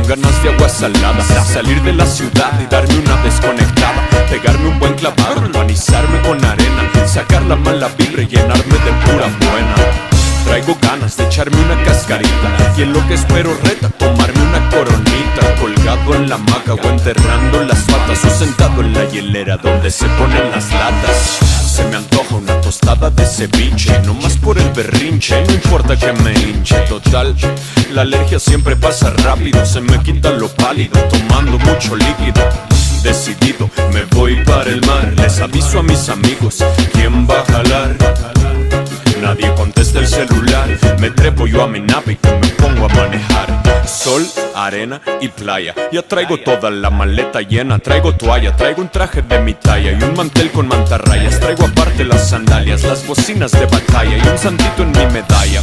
con ganas de agua salada, salir de la ciudad y darme una desconectada, pegarme un buen clavado, empanizarme con arena, sacar la mala vibra y llenarme de pura buena. Traigo ganas de echarme una cascarita y en lo que espero reta tomarme una coronita, colgado en la hamaca o enterrando las patas, o sentado en la hielera donde se ponen las latas. Se me antoja una tostada de ceviche, no más por el berrinche, no importa que me hinche. Total, la alergia siempre pasa rápido, se me quita lo pálido, tomando mucho líquido. Decidido, me voy para el mar, les aviso a mis amigos, ¿quién va a jalar? Nadie contesta el celular, me trepo yo a mi nave y me pongo a manejar. Sol, arena y playa, ya traigo toda la maleta llena. Traigo toalla, traigo un traje de mi talla y un mantel con mantarrayas. Traigo aparte las sandalias, las bocinas de batalla y un santito en mi medalla.